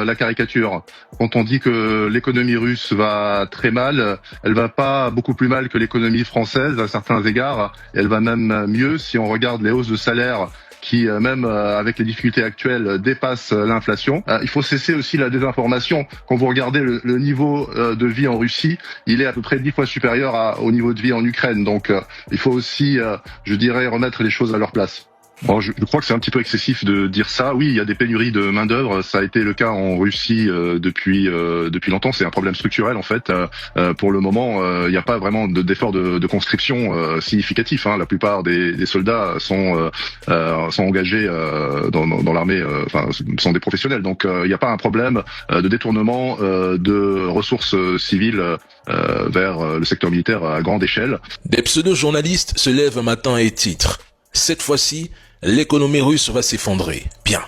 la caricature. Quand on dit que l'économie russe va très mal, elle va pas beaucoup plus mal que l'économie française à certains égards. Elle va même mieux si on regarde les hausses de salaire qui, même avec les difficultés actuelles, dépassent l'inflation. Il faut cesser aussi la désinformation. Quand vous regardez le niveau de vie en Russie, il est à peu près 10 fois supérieur au niveau de vie en Ukraine. Donc il faut aussi, je dirais, remettre les choses à leur place. Bon, je crois que c'est un petit peu excessif de dire ça. Oui, il y a des pénuries de main d'œuvre. Ça a été le cas en Russie depuis longtemps. C'est un problème structurel en fait. Pour le moment, il n'y a pas vraiment d'effort de conscription significatif. Hein. La plupart des soldats sont engagés dans l'armée, sont des professionnels. Donc il n'y a pas un problème de détournement de ressources civiles vers le secteur militaire à grande échelle. Des pseudo-journalistes se lèvent un matin et titrent: cette fois-ci, l'économie russe va s'effondrer. Bien.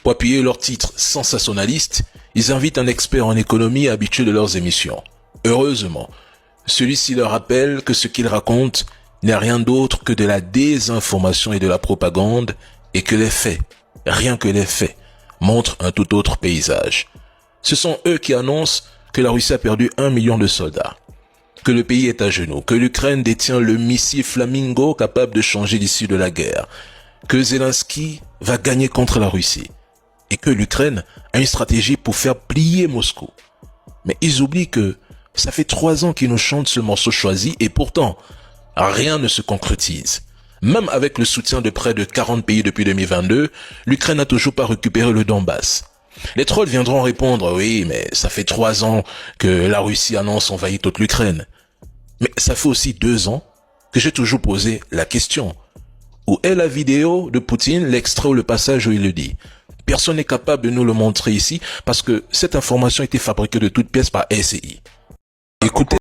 Pour appuyer leur titre sensationnaliste, ils invitent un expert en économie habitué de leurs émissions. Heureusement, celui-ci leur rappelle que ce qu'il raconte n'est rien d'autre que de la désinformation et de la propagande, et que les faits, rien que les faits, montrent un tout autre paysage. Ce sont eux qui annoncent que la Russie a perdu 1 million de soldats, que le pays est à genoux, que l'Ukraine détient le missile Flamingo capable de changer l'issue de la guerre, que Zelensky va gagner contre la Russie et que l'Ukraine a une stratégie pour faire plier Moscou. Mais ils oublient que ça fait 3 ans qu'ils nous chantent ce morceau choisi et pourtant, rien ne se concrétise. Même avec le soutien de près de 40 pays depuis 2022, l'Ukraine n'a toujours pas récupéré le Donbass. Les trolls viendront répondre: oui, mais ça fait 3 ans que la Russie annonce envahir toute l'Ukraine. Mais ça fait aussi 2 ans que j'ai toujours posé la question. Où est la vidéo de Poutine, l'extrait ou le passage où il le dit? Personne n'est capable de nous le montrer ici parce que cette information a été fabriquée de toutes pièces par RCI. Écoutez.